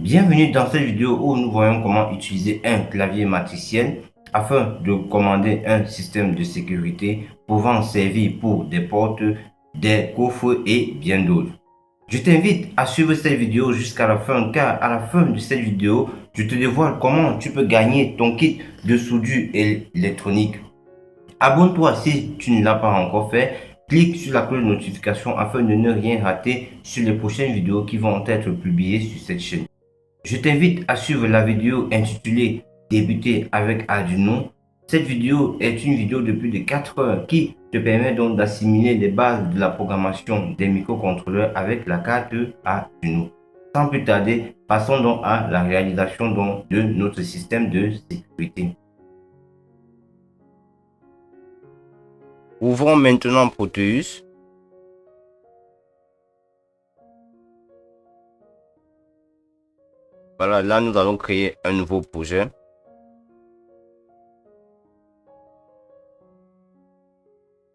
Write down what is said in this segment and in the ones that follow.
Bienvenue dans cette vidéo où nous voyons comment utiliser un clavier matriciel afin de commander un système de sécurité pouvant servir pour des portes, des coffres et bien d'autres. Je t'invite à suivre cette vidéo jusqu'à la fin car à la fin de cette vidéo, je te dévoile comment tu peux gagner ton kit de soudure électronique. Abonne-toi si tu ne l'as pas encore fait. Clique sur la cloche de notification afin de ne rien rater sur les prochaines vidéos qui vont être publiées sur cette chaîne. Je t'invite à suivre la vidéo intitulée Débuter avec Arduino. Cette vidéo est une vidéo de plus de 4 heures qui te permet donc d'assimiler les bases de la programmation des microcontrôleurs avec la carte Arduino. Sans plus tarder, passons donc à la réalisation donc de notre système de sécurité. Ouvrons maintenant Proteus. Voilà, là nous allons créer un nouveau projet.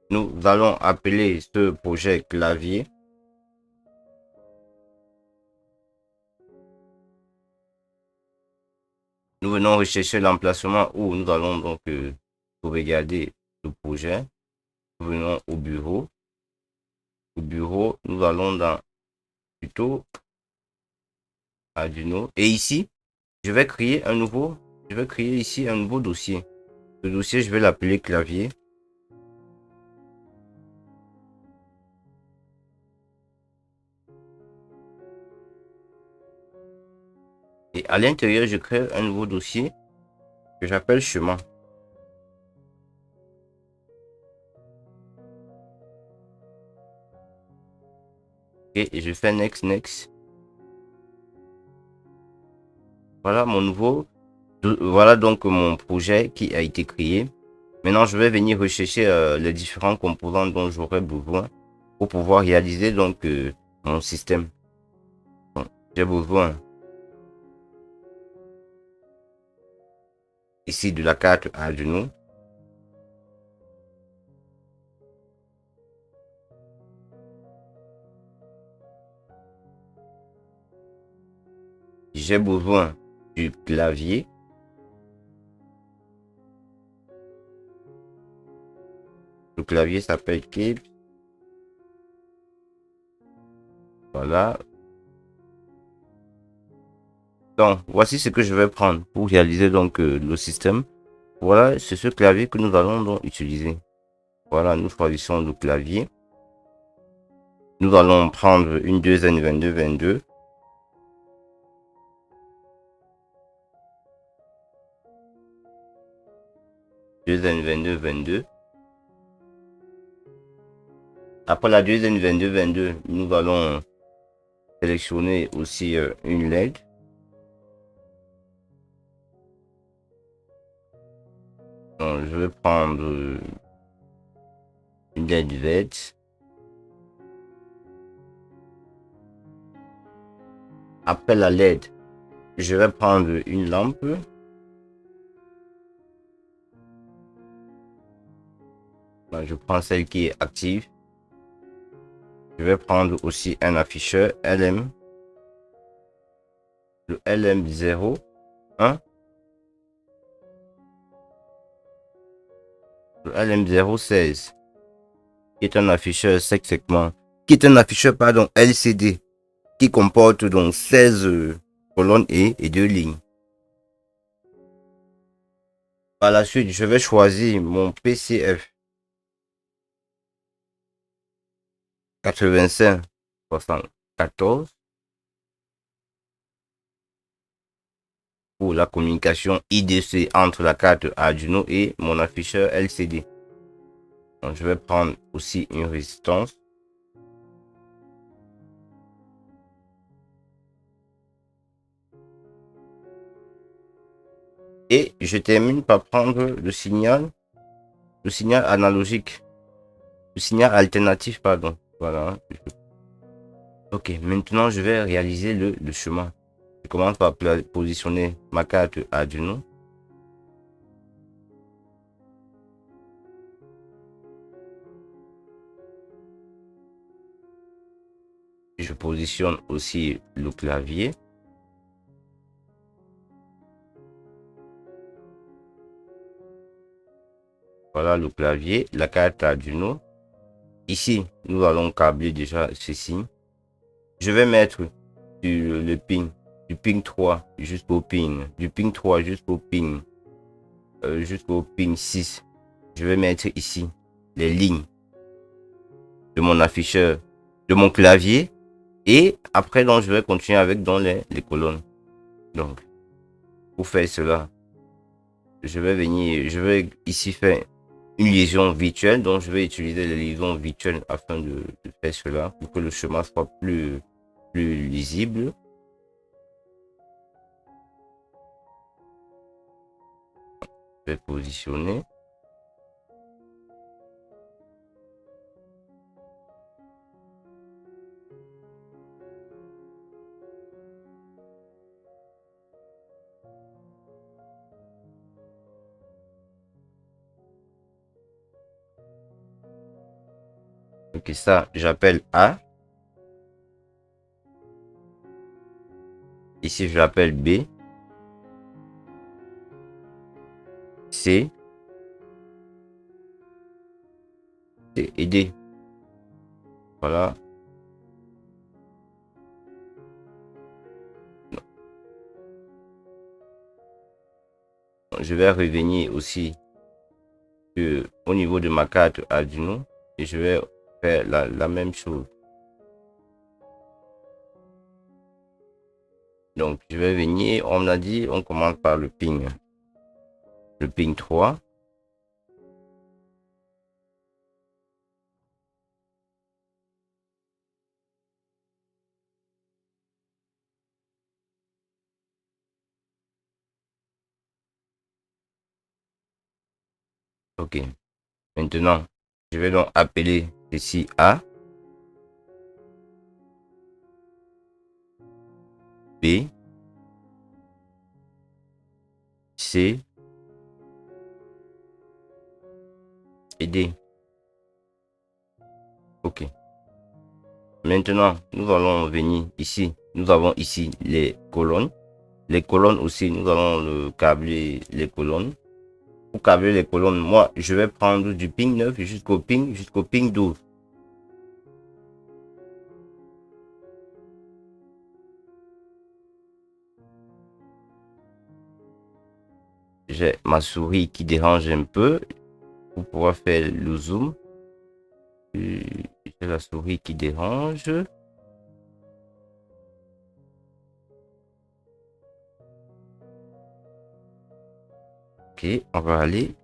Nous allons appeler ce projet clavier. Nous venons rechercher l'emplacement où nous allons donc sauvegarder le projet. Nous venons au bureau. Au bureau, nous allons dans Tuto, Arduino. Et ici, je vais créer ici un nouveau dossier. Ce dossier, je vais l'appeler clavier. Et à l'intérieur, je crée un nouveau dossier que j'appelle chemin. Et je fais next, next. Voilà voilà donc mon projet qui a été créé. Maintenant, je vais venir rechercher les différents composants dont j'aurai besoin pour pouvoir réaliser donc mon système. Donc, j'ai besoin ici de la carte Arduino. J'ai besoin du clavier. Le clavier s'appelle Cape. Voilà. Donc, voici ce que je vais prendre pour réaliser donc le système. Voilà, c'est ce clavier que nous allons donc utiliser. Voilà, nous choisissons le clavier. Nous allons prendre une 2N2222. Après la 2N2222, nous allons sélectionner aussi une LED. Donc, je vais prendre une LED verte. Après la LED, je vais prendre une lampe. Donc, je prends celle qui est active. Je vais prendre aussi un afficheur LM. Le LM01. Le LM016. Qui est un afficheur 5 segments. Qui est un afficheur, pardon, LCD. Qui comporte donc 16 colonnes et 2 lignes. Par la suite, je vais choisir mon PCF 8574 pour la communication IDC entre la carte Arduino et mon afficheur LCD. Donc, je vais prendre aussi une résistance. Et je termine par prendre le signal analogique, le signal alternatif, pardon. Voilà. Ok, maintenant je vais réaliser le chemin. Je commence par positionner ma carte Arduino. Je positionne aussi le clavier. Voilà le clavier, la carte Arduino. Ici, nous allons câbler déjà ceci. Je vais mettre le pin, du pin 3 jusqu'au pin, du pin 3 jusqu'au pin 6. Je vais mettre ici les lignes de mon afficheur, de mon clavier. Et après, donc, je vais continuer avec dans les colonnes. Donc, pour faire cela, je vais ici faire une liaison virtuelle. Donc, je vais utiliser les liaisons virtuelles afin de faire cela pour que le chemin soit plus lisible. Je vais positionner. Ok, ça, j'appelle A. Ici, je l'appelle B. C. Et D. Voilà. Je vais revenir aussi au niveau de ma carte Arduino et je vais faire la même chose. Donc, je vais venir, on a dit, on commence par le ping 3. Ok. Maintenant, je vais donc appeler ceci A, B, C et D. Ok. Maintenant, nous allons venir ici. Nous avons ici les colonnes. Les colonnes aussi, nous allons le câbler les colonnes. Pour câbler les colonnes, moi, je vais prendre du ping 9 jusqu'au ping 12. J'ai ma souris qui dérange un peu pour pouvoir faire le zoom. J'ai la souris qui dérange. Ok, on va aller.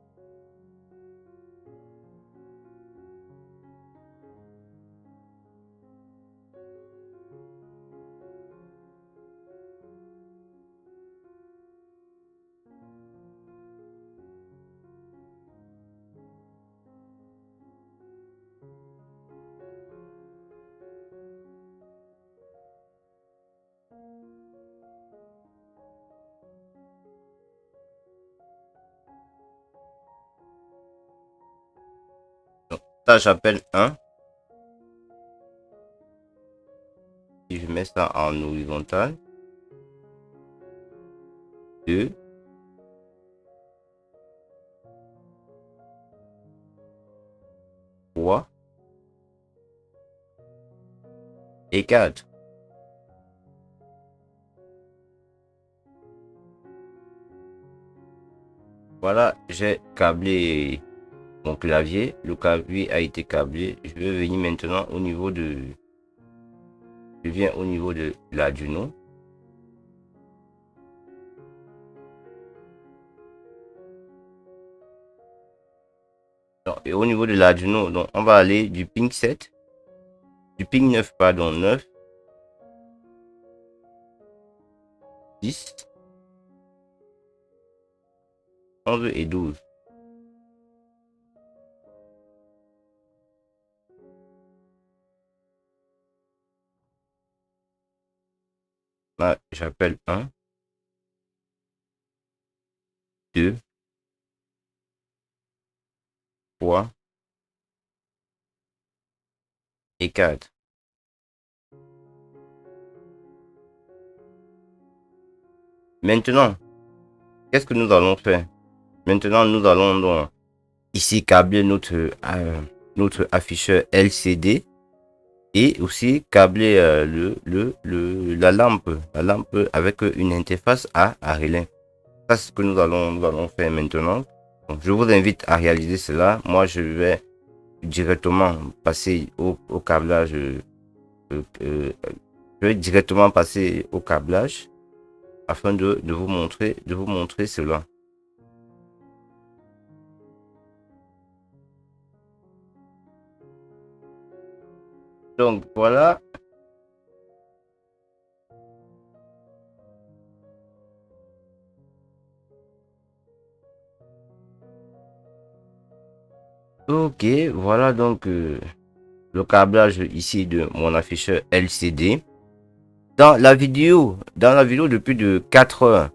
Donc, ça, j'appelle 1. Si je mets ça en horizontal. 2. 3. Et 4. Voilà, j'ai câblé mon clavier. Le clavier a été câblé. Je vais venir maintenant au niveau de... Je viens au niveau de l'Arduino. Et au niveau de l'Arduino, donc on va aller du ping 7. Du ping 9, pardon, 9. 10. 11 et 12. Là, j'appelle 1, 2, 3 et 4. Maintenant, qu'est-ce que nous allons faire? Maintenant, nous allons donc ici câbler notre afficheur LCD et aussi câbler la lampe avec une interface à relais. Ça, c'est ce que nous allons faire maintenant. Donc, je vous invite à réaliser cela. Moi, je vais directement passer au câblage. Je vais directement passer au câblage afin de vous montrer cela. Donc voilà. Ok, voilà donc le câblage ici de mon afficheur LCD. Dans la vidéo de plus de 4 heures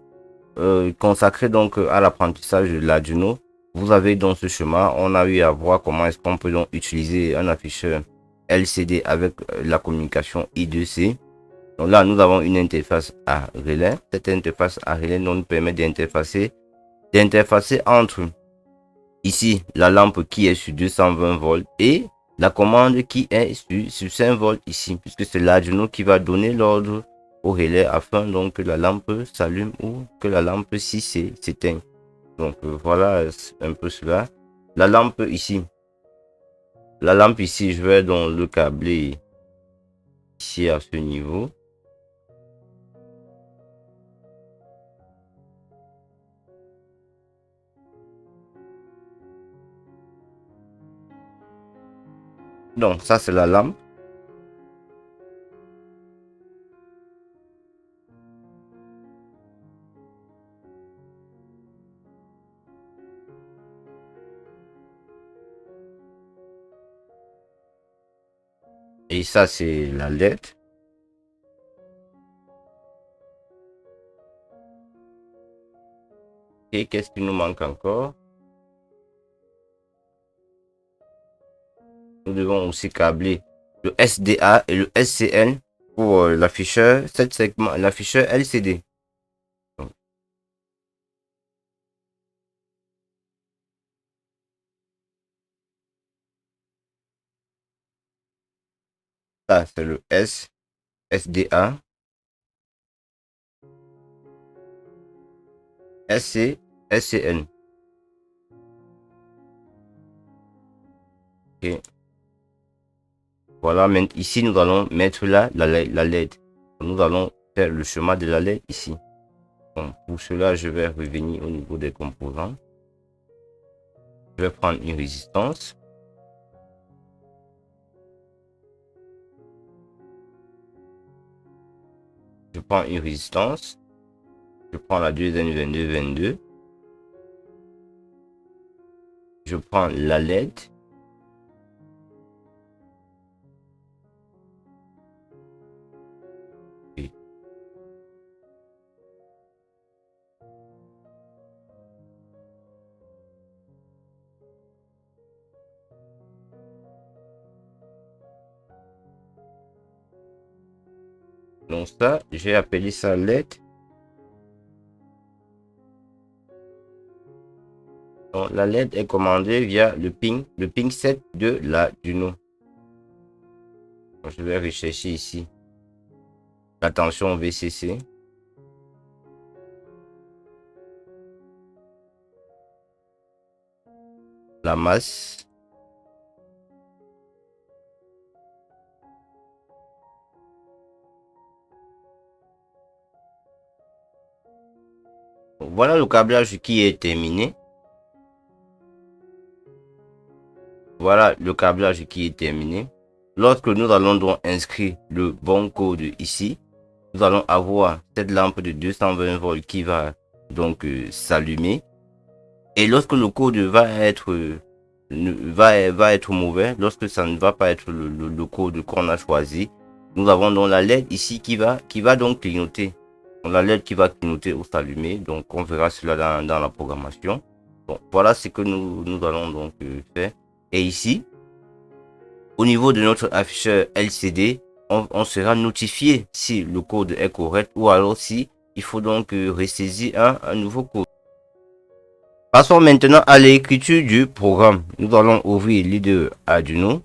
consacrée donc à l'apprentissage de l'Arduino, vous avez dans ce chemin, on a eu à voir comment est-ce qu'on peut donc utiliser un afficheur LCD avec la communication I2C. Donc là, nous avons une interface à relais. Cette interface à relais nous permet d'interfacer entre ici la lampe qui est sur 220 volts et la commande qui est sur 5 volts ici, puisque c'est l'Arduino qui va donner l'ordre au relais afin donc que la lampe s'allume ou que la lampe s'éteigne. Donc voilà un peu cela. La lampe ici, je vais donc le câbler ici à ce niveau. Donc ça c'est la lampe. Et ça c'est la LED. Et qu'est-ce qui nous manque encore? Nous devons aussi câbler le SDA et le SCN pour l'afficheur, cette segment, l'afficheur LCD. Donc, ça c'est le SDA, SCN. Ok. Voilà, maintenant ici nous allons mettre la LED. Nous allons faire le chemin de la LED ici. Donc, pour cela, je vais revenir au niveau des composants. Je vais prendre une résistance. Je prends une résistance. Je prends la deuxième 22. Je prends la LED. Donc ça, j'ai appelé ça LED. Donc la LED est commandée via le ping 7 de l'Arduino. Je vais rechercher ici la tension VCC. La masse. Voilà le câblage qui est terminé. Voilà le câblage qui est terminé. Lorsque nous allons donc inscrire le bon code ici, nous allons avoir cette lampe de 220 volts qui va donc s'allumer. Et lorsque le code va être mauvais, lorsque ça ne va pas être le code qu'on a choisi, nous avons donc la LED ici qui va donc clignoter. Donc, la LED qui va clignoter ou s'allumer. Donc on verra cela dans la programmation. Donc voilà ce que nous allons donc faire. Et ici, au niveau de notre afficheur LCD, on sera notifié si le code est correct ou alors si il faut donc ressaisir un nouveau code. Passons maintenant à l'écriture du programme. Nous allons ouvrir l'IDE Arduino.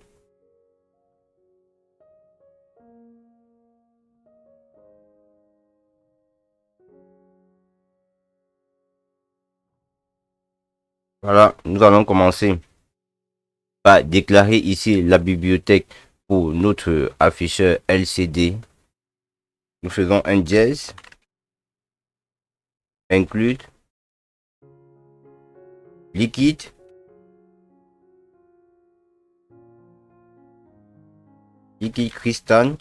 Voilà, nous allons commencer par déclarer ici la bibliothèque pour notre afficheur LCD. Nous faisons un dièse, include, liquide, liquide cristal,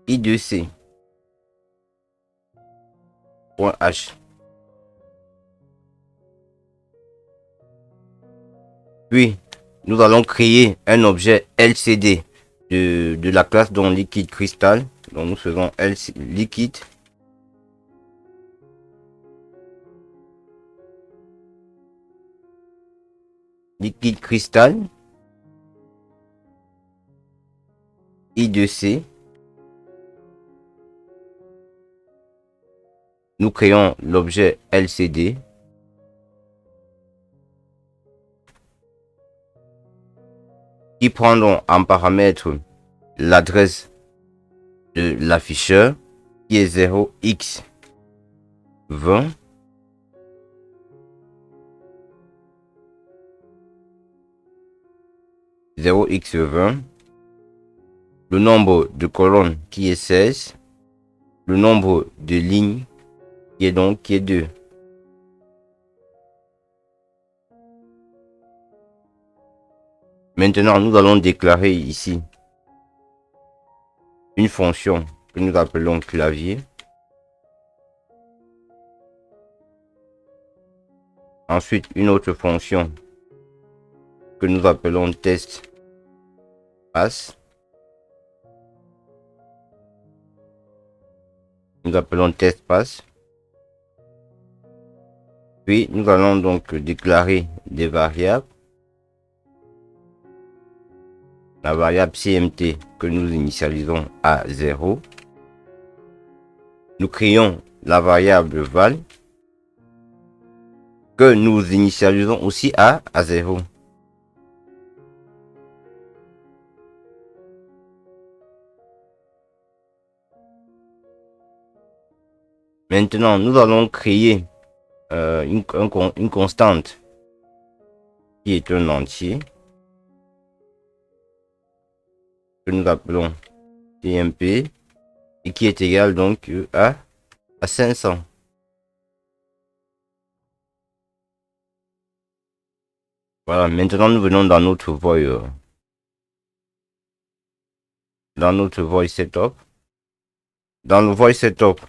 I2C, .h. Puis, nous allons créer un objet LCD de la classe dont liquide cristal. Donc, nous faisons liquide. Liquide cristal. I2C. Nous créons l'objet LCD. Qui prendront en paramètre l'adresse de l'afficheur qui est 0x20 0x20, le nombre de colonnes qui est 16, le nombre de lignes qui est 2. Maintenant, nous allons déclarer ici une fonction que nous appelons clavier. Ensuite, une autre fonction que nous appelons test pass. Nous appelons test pass. Puis, nous allons donc déclarer des variables. La variable CMT que nous initialisons à 0. Nous créons la variable val que nous initialisons aussi à 0. Maintenant, nous allons créer une constante qui est un entier que nous appelons TMP et qui est égal donc à 500. Voilà, maintenant nous venons dans notre void setup. Dans le void setup,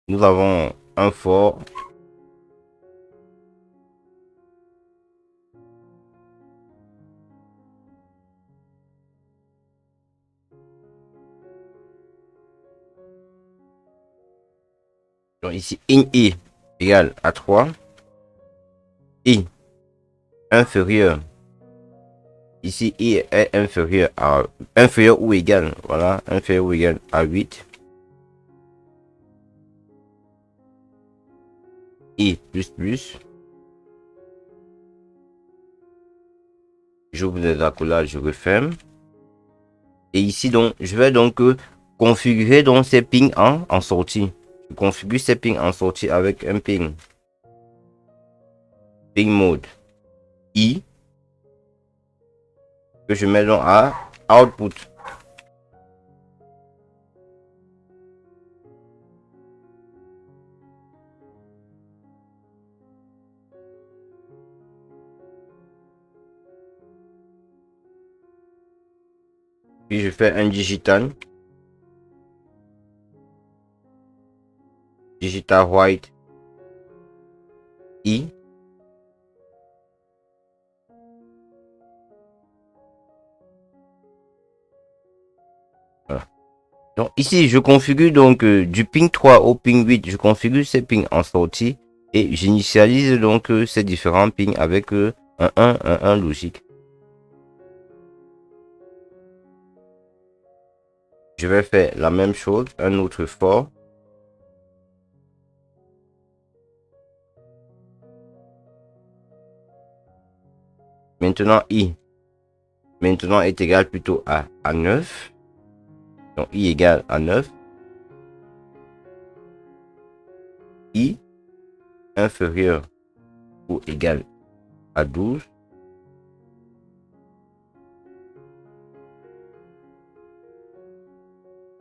nous avons un for donc ici in i égale à 3, i inférieur, ici i est inférieur ou égal, voilà, inférieur ou égal à 8, i plus, j'ouvre les accolages, je referme, et ici donc je vais donc configurer donc ces pings en sortie. Je configure ces pings en sortie avec un ping mode i que je mets donc à output. Puis je fais un digital white i. Voilà. Donc ici je configure donc du ping 3 au ping 8, je configure ces pings en sortie et j'initialise donc ces différents pings avec un 1 logique. je vais faire la même chose, un autre for. Maintenant, i. Maintenant est égal plutôt à 9. Donc, i égale à 9. I inférieur ou égal à 12.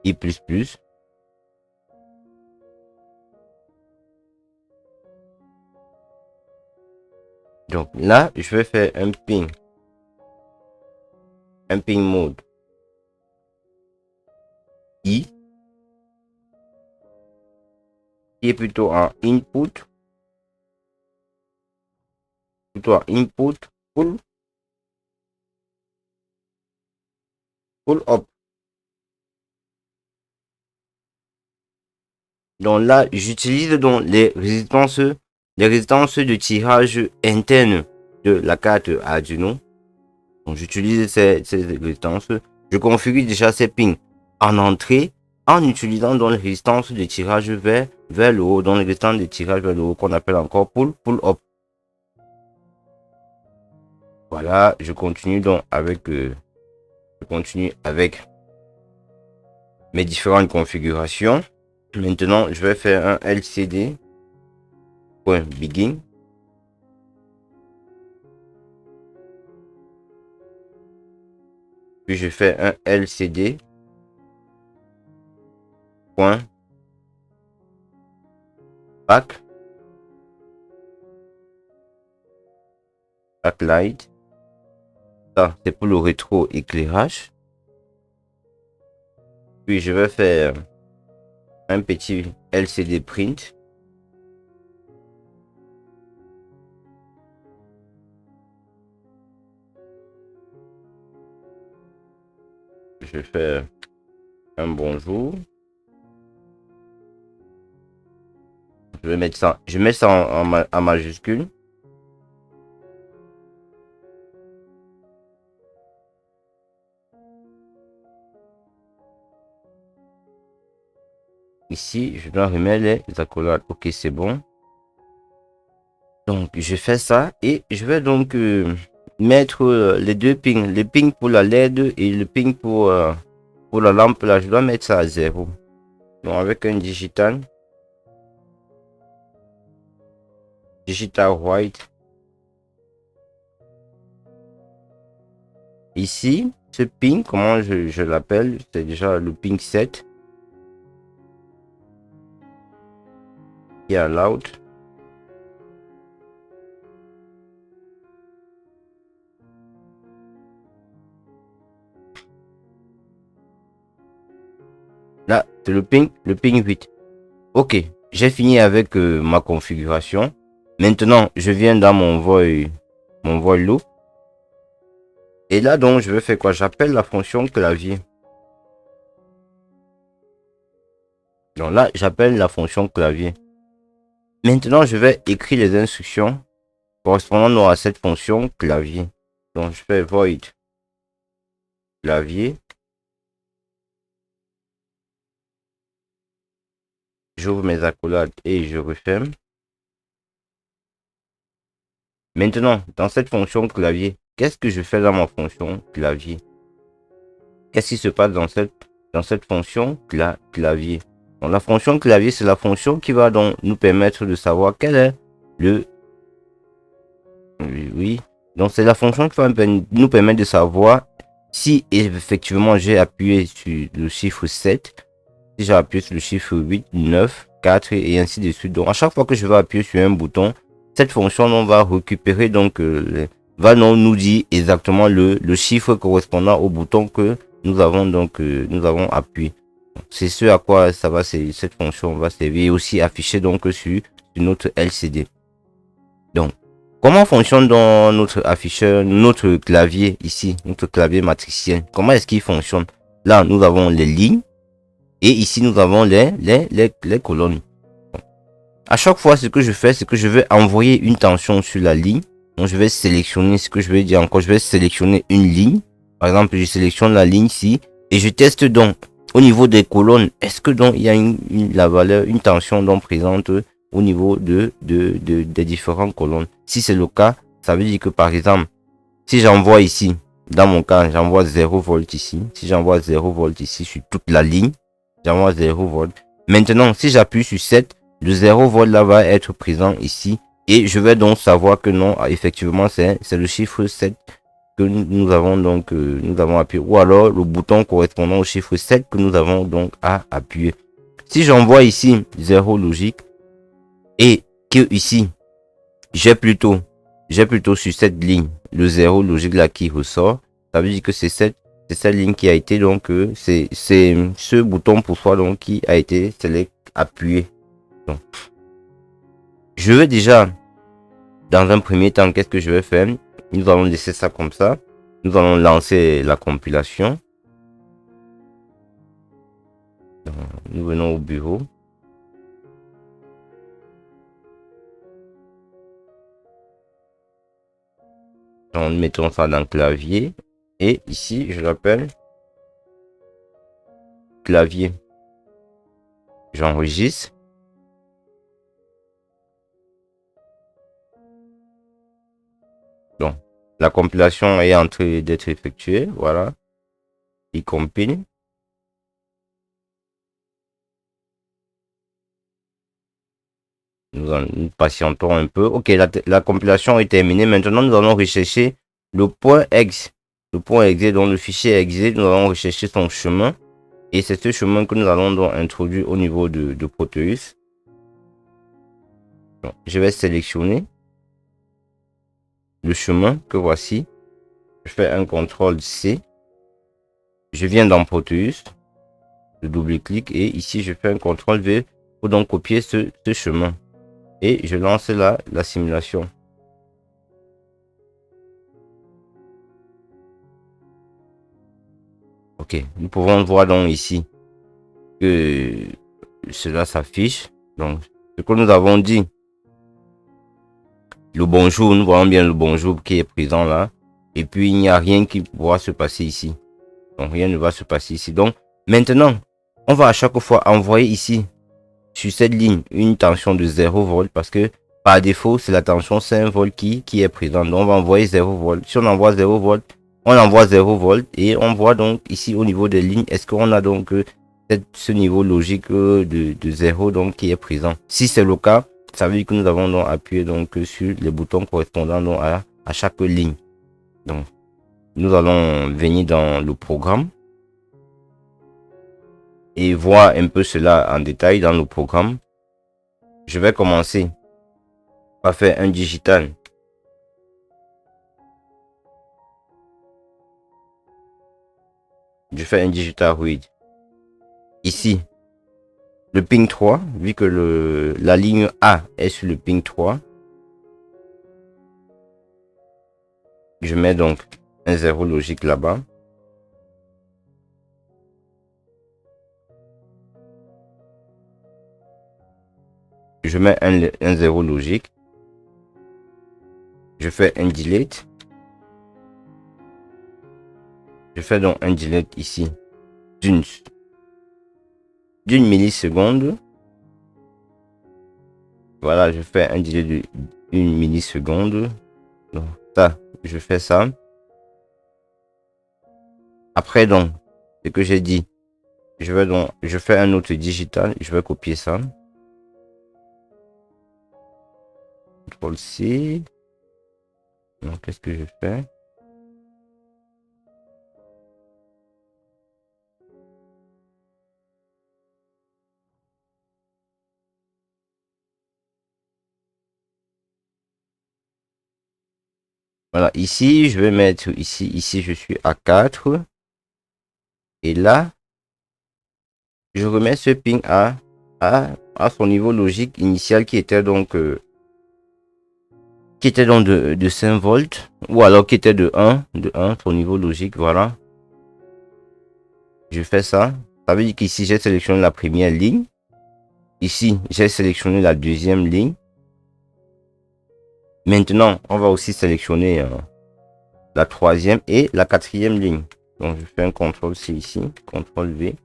I plus plus. Donc là, je vais faire un ping mode i qui est plutôt en input, pull up. Donc là, j'utilise donc les résistances de tirage interne de la carte Arduino. Donc j'utilise ces résistances. Je configure déjà ces pins en entrée en utilisant donc les résistances de tirage vers le haut, donc les résistances de tirage vers le haut qu'on appelle encore pull up. Voilà, je continue donc avec mes différentes configurations. Maintenant, je vais faire un LCD.begin. Puis je fais un LCD. Backlight. Ça, c'est pour le rétro-éclairage. Puis je vais faire un petit LCD print. Je fais un bonjour. Je vais mettre ça, je mets ça en majuscule. Ici, je dois remettre les accolades. Ok, c'est bon. Donc, je fais ça et je vais donc mettre les deux pings. Le ping pour la LED et le ping pour la lampe. Là, je dois mettre ça à 0. Donc, avec un digital white. Ici, ce ping, comment je l'appelle? C'est déjà le ping 7. Qui est allowed. Là, c'est le ping 8. Ok, j'ai fini avec ma configuration. Maintenant, je viens dans mon void loop. Et là, donc, je vais faire quoi? J'appelle la fonction clavier. Donc là, j'appelle la fonction clavier. Maintenant, je vais écrire les instructions correspondant à cette fonction clavier. Donc, je fais void clavier. J'ouvre mes accolades et je referme. Maintenant, dans cette fonction clavier, qu'est-ce que je fais dans ma fonction clavier? Qu'est-ce qui se passe dans cette fonction clavier? Donc, la fonction clavier, c'est la fonction qui va donc nous permettre de savoir quel est le... Oui. Donc, c'est la fonction qui va nous permettre de savoir si effectivement j'ai appuyé sur le chiffre 7, si j'ai appuyé sur le chiffre 8, 9, 4 et ainsi de suite. Donc, à chaque fois que je vais appuyer sur un bouton, cette fonction on va récupérer donc va nous dire exactement le chiffre correspondant au bouton que nous avons appuyé. C'est ce à quoi cette fonction va servir et aussi afficher donc sur notre LCD. Donc, comment fonctionne dans notre afficheur, notre clavier ici, notre clavier matricien? Comment est-ce qu'il fonctionne? Là, nous avons les lignes et ici nous avons les colonnes. À chaque fois, ce que je fais, c'est que je vais envoyer une tension sur la ligne. Donc, je vais sélectionner ce que je vais dire encore. Je vais sélectionner une ligne. Par exemple, je sélectionne la ligne ici et je teste donc au niveau des colonnes, est-ce que donc il y a la valeur, une tension donc présente au niveau des différentes colonnes? Si c'est le cas, ça veut dire que par exemple, si j'envoie ici, dans mon cas, j'envoie 0 volt ici. Si j'envoie 0 volt ici sur toute la ligne, j'envoie 0 volt. Maintenant, si j'appuie sur 7, le 0 volt là va être présent ici. Et je vais donc savoir que non, effectivement, c'est le chiffre 7 que nous avons donc nous avons appuyé. Ou alors le bouton correspondant au chiffre 7 que nous avons donc à appuyer. Si j'envoie ici 0 logique et que ici, j'ai plutôt sur cette ligne le 0 logique là qui ressort, ça veut dire que c'est cette ligne qui a été donc c'est ce bouton pour soi donc qui a été appuyé. Donc je vais déjà dans un premier temps, qu'est-ce que je vais faire? Nous allons laisser ça comme ça. Nous allons lancer la compilation. Donc, nous venons au bureau. Donc, nous mettons ça dans le clavier. Et ici, je l'appelle clavier. J'enregistre. Donc, la compilation est en train d'être effectuée. Voilà. Il compile. Nous patientons un peu. Ok, la compilation est terminée. Maintenant, nous allons rechercher le point exe. Le point exe, donc le fichier exe, nous allons rechercher son chemin. Et c'est ce chemin que nous allons donc introduire au niveau de Proteus. Donc, je vais sélectionner le chemin que voici. Je fais un CTRL-C. Je viens dans Proteus. Je double-clique et ici je fais un CTRL-V pour donc copier ce chemin. Et je lance la simulation. Ok, nous pouvons voir donc ici que cela s'affiche. Donc, ce que nous avons dit, le bonjour, nous voyons bien le bonjour qui est présent là. Et puis, il n'y a rien qui pourra se passer ici. Donc, rien ne va se passer ici. Donc, maintenant, on va à chaque fois envoyer ici, sur cette ligne, une tension de 0 volt parce que par défaut, c'est la tension 5 volts qui est présente. Donc, on va envoyer 0 volt. Si on envoie 0 volt, on envoie 0 volt et on voit donc ici au niveau des lignes, est-ce qu'on a donc ce niveau logique de 0 donc qui est présent. Si c'est le cas, ça veut dire que nous avons donc appuyé donc sur les boutons correspondant donc à chaque ligne. Donc, nous allons venir dans le programme et voir un peu cela en détail dans le programme. Je vais commencer par faire un digital. Je fais un digital read. Ici, le ping 3, vu que la ligne A est sur le ping 3. Je mets donc un 0 logique là-bas. Je mets un 0 logique. Je fais un delete. Je fais donc un delete ici d'une milliseconde. Voilà, je fais un delete d'une milliseconde. Donc ça, je fais ça. Après donc, ce que j'ai dit, je fais un autre digital. Je vais copier ça. CTRL-C. Donc qu'est-ce que je fais? Voilà, ici, je vais mettre ici je suis à 4. Et là, je remets ce ping à son niveau logique initial qui était donc de 5 volts ou alors qui était de 1 son niveau logique. Voilà, je fais ça. Ça veut dire qu'ici j'ai sélectionné la première ligne, ici j'ai sélectionné la deuxième ligne. Maintenant on va aussi sélectionner la troisième et la quatrième ligne. Donc je fais un CTRL-C ici, CTRL-V.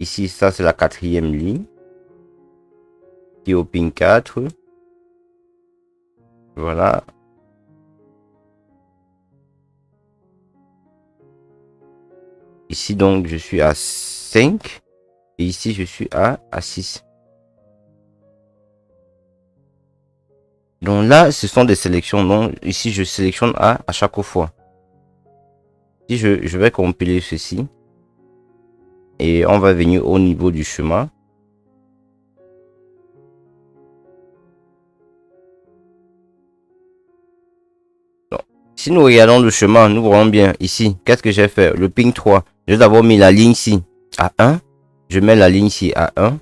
Ici, ça c'est la quatrième ligne. Qui est au pin 4. Voilà. Ici, donc, je suis à 5. Et ici, je suis à 6. Donc là, ce sont des sélections. Donc ici, je sélectionne à chaque fois. Si je vais compiler ceci. Et on va venir au niveau du chemin. Donc, si nous regardons le chemin, nous voyons bien ici. Qu'est-ce que j'ai fait? Le ping 3. J'ai d'abord mis la ligne ici à 1. Je mets la ligne ici à 1.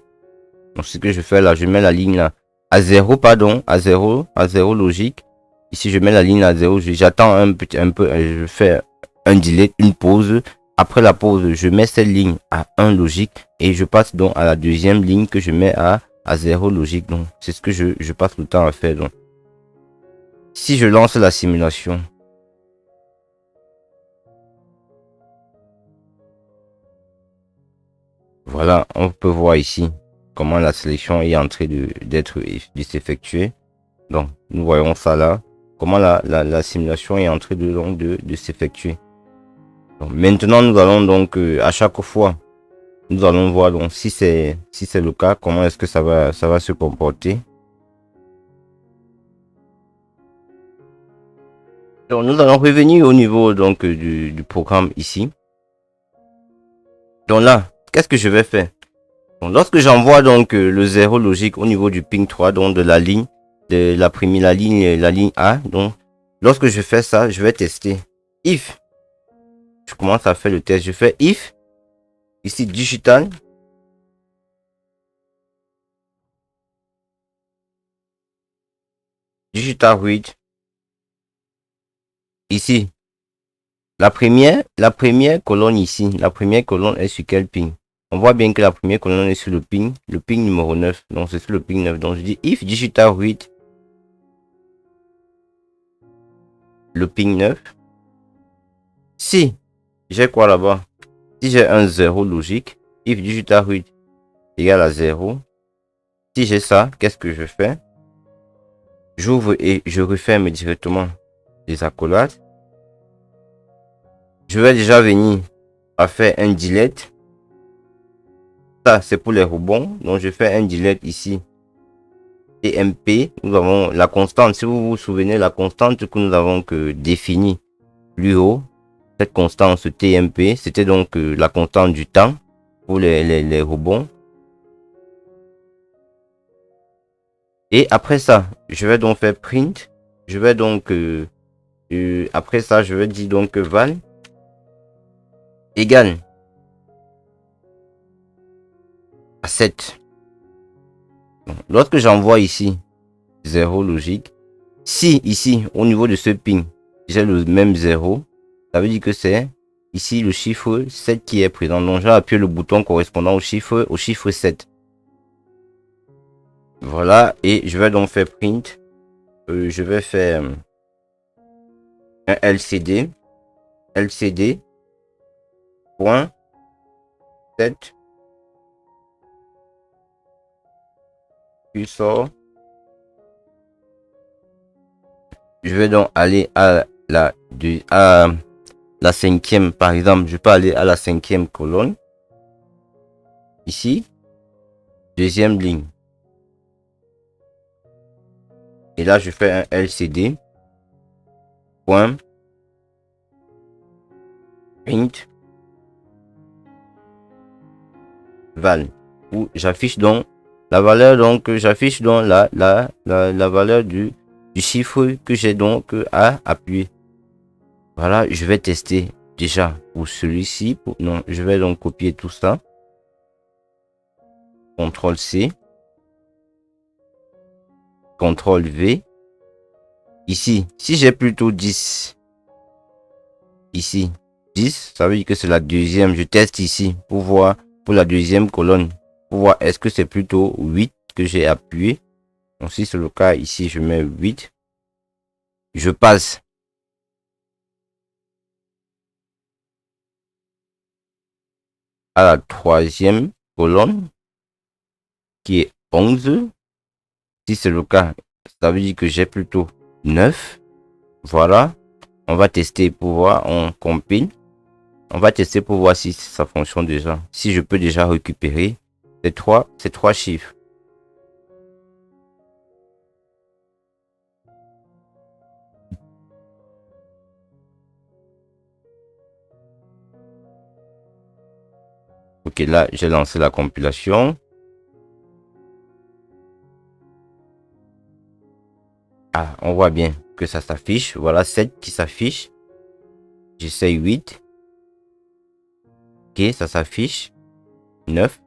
Donc ce que je fais là, je mets la ligne là à 0, pardon, à 0 logique. Ici, je mets la ligne à 0. J'attends un peu, je fais un delete, une pause. Après la pause, je mets cette ligne à 1 logique et je passe donc à la deuxième ligne que je mets à 0 logique. Donc, c'est ce que je passe le temps à faire. Donc, si je lance la simulation, voilà, on peut voir ici comment la sélection est en train de s'effectuer. Donc, nous voyons ça là, comment la simulation est en train de s'effectuer. Maintenant, nous allons donc à chaque fois, nous allons voir donc si c'est le cas, comment est-ce que ça va se comporter. Donc, nous allons revenir au niveau donc du programme ici. Donc là, qu'est-ce que je vais faire? Donc, lorsque j'envoie donc le 0 logique au niveau du ping 3, donc de la ligne, de la première la ligne A, donc lorsque je fais ça, je vais tester. If je commence à faire le test, je fais if ici digital read ici la première colonne ici, la première colonne est sur quel ping? On voit bien que la première colonne est sur le ping numéro 9. Donc c'est sur le ping 9. Donc je dis if digital read le ping 9. Si j'ai quoi là-bas? Si j'ai un 0 logique, if digital read égale à 0. Si j'ai ça, qu'est-ce que je fais? J'ouvre et je referme directement les accolades. Je vais déjà venir à faire un delete. Ça, c'est pour les rebonds. Donc, je fais un delete ici. TMP, nous avons la constante. Si vous vous souvenez, la constante que nous avons que définie plus haut, cette constante TMP, c'était donc la constante du temps pour les rebonds. Et après ça, je vais donc faire print. Je vais donc, après ça, je vais dire donc val égale à 7. Donc, lorsque j'envoie ici 0 logique, si ici au niveau de ce ping j'ai le même 0, ça veut dire que c'est ici le chiffre 7 qui est présent. Donc j'ai appuyé le bouton correspondant au chiffre 7. Voilà, et je vais donc faire print. Je vais faire un LCD point 7 puis sort. Je vais donc aller à la cinquième, par exemple, je peux aller à la cinquième colonne. Ici, deuxième ligne. Et là, je fais un LCD. Point. Print. Val. Où j'affiche donc la valeur, donc j'affiche donc la valeur du chiffre que j'ai donc à appuyer. Voilà, je vais tester déjà pour celui-ci. Non, je vais donc copier tout ça. CTRL C. CTRL V. Ici, si j'ai plutôt 10. Ici, 10, ça veut dire que c'est la deuxième. Je teste ici pour voir pour la deuxième colonne. Pour voir est-ce que c'est plutôt 8 que j'ai appuyé. Donc si c'est le cas, ici je mets 8. Je passe à la troisième colonne qui est 11. Si c'est le cas, ça veut dire que j'ai plutôt 9. Voilà. On va tester pour voir. On compile. On va tester pour voir si ça fonctionne déjà. Si je peux déjà récupérer ces trois chiffres. Ok, là, j'ai lancé la compilation. Ah, on voit bien que ça s'affiche. Voilà, 7 qui s'affiche. J'essaie 8. Ok, ça s'affiche. 9.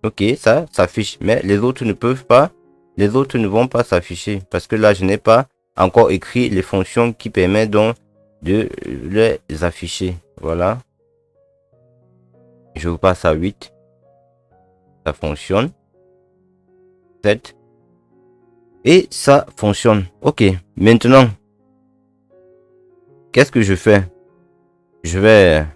Ok, ça s'affiche. Mais les autres ne peuvent pas. Les autres ne vont pas s'afficher. Parce que là, je n'ai pas encore écrit les fonctions qui permettent donc de les afficher. Voilà. Je vous passe à 8. Ça fonctionne. 7. Et ça fonctionne. Ok. Maintenant, qu'est-ce que je fais? Je vais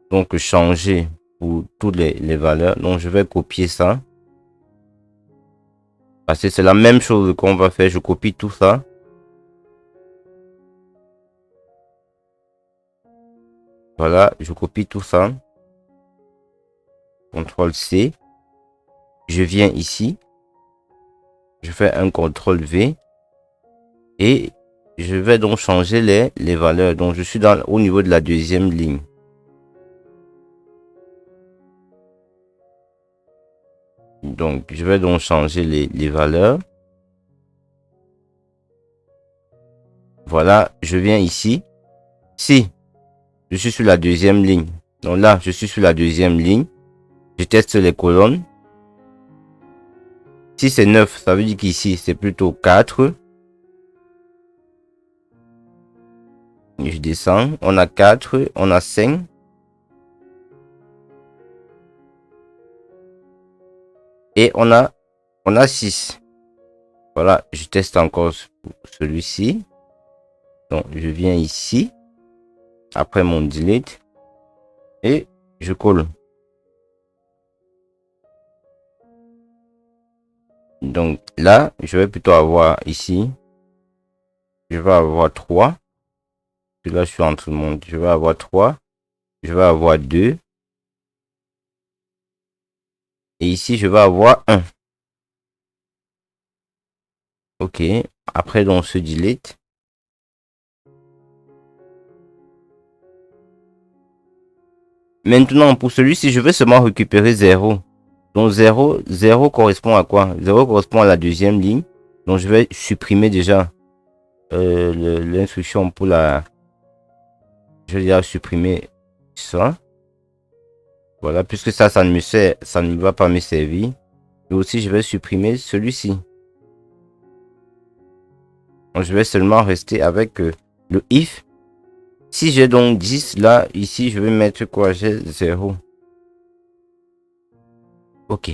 donc changer pour toutes les valeurs. Donc, je vais copier ça. Parce que c'est la même chose qu'on va faire. Je copie tout ça. Voilà, je copie tout ça. CTRL C. Je viens ici. Je fais un CTRL V. Et je vais donc changer les valeurs. Donc, je suis au niveau de la deuxième ligne. Donc, je vais donc changer les valeurs. Voilà, je viens ici. Si je suis sur la deuxième ligne. Donc là, je suis sur la deuxième ligne. Je teste les colonnes. Si c'est 9, ça veut dire qu'ici, c'est plutôt 4. Je descends. On a 4, on a 5. Et on a 6. Voilà, je teste encore celui-ci. Donc, je viens ici. Après mon delete. Et je colle. Donc là, je vais plutôt avoir ici. Je vais avoir 3. Là, je suis en tout le monde. Je vais avoir 3. Je vais avoir 2. Et ici, je vais avoir 1. Ok. Après, donc, ce delete. Maintenant, pour celui-ci, je vais seulement récupérer 0. Donc, 0 correspond à quoi? 0 correspond à la deuxième ligne. Donc, je vais supprimer déjà l'instruction pour la... Je vais déjà supprimer ça. Voilà, puisque ça ne me sert, ça ne va pas me servir. Et aussi, je vais supprimer celui-ci. Donc, je vais seulement rester avec le if. Si j'ai donc 10 là, ici, je vais mettre quoi? J'ai 0. Ok.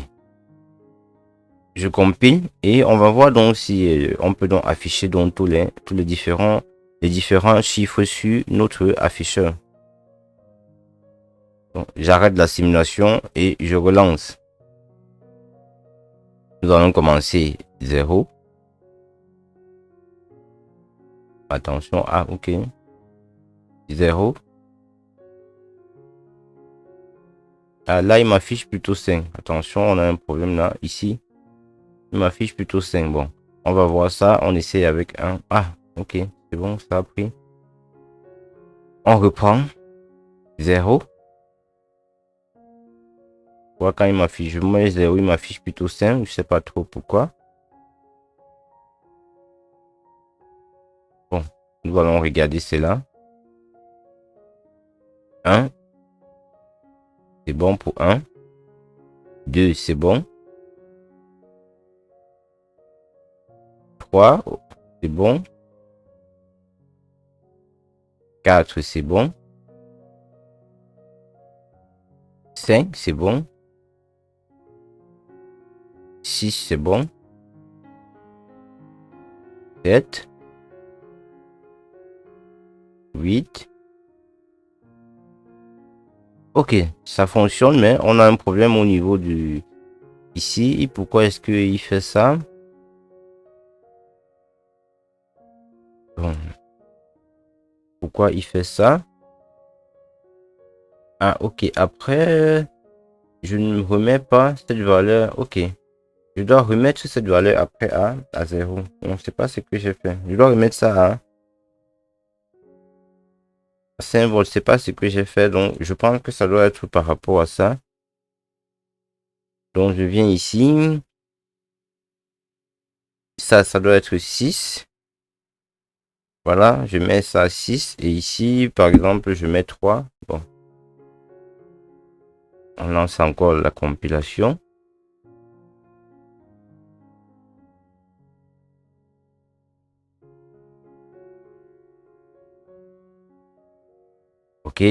Je compile et on va voir donc si on peut donc afficher donc tous les différents chiffres sur notre afficheur. J'arrête la simulation et je relance. Nous allons commencer 0. Attention, ah ok. 0. Ah, là, il m'affiche plutôt 5. Attention, on a un problème là, ici. Il m'affiche plutôt 5. Bon, on va voir ça. On essaie avec 1. Ah, ok, c'est bon, ça a pris. On reprend. 0. Quand il m'affiche, je mets 0, il m'affiche plutôt 5. Je sais pas trop pourquoi. Bon, nous allons regarder cela. 1. C'est bon pour 1. 2, c'est bon. 3, c'est bon. 4, c'est bon. 5, c'est bon. 6, c'est bon. 7, 8, Ok, ça fonctionne, mais on a un problème au niveau du ici. Et pourquoi est-ce qu'il fait ça? Bon, pourquoi il fait ça? Ah, ok. Après, je ne remets pas cette valeur. Ok. Je dois remettre cette valeur après à 0. On ne sait pas ce que j'ai fait. Je dois remettre ça à 5 volts. C'est pas ce que j'ai fait. Donc, je pense que ça doit être par rapport à ça. Donc, je viens ici. Ça doit être 6. Voilà, je mets ça à 6. Et ici, par exemple, je mets 3. Bon, on lance encore la compilation. Ok,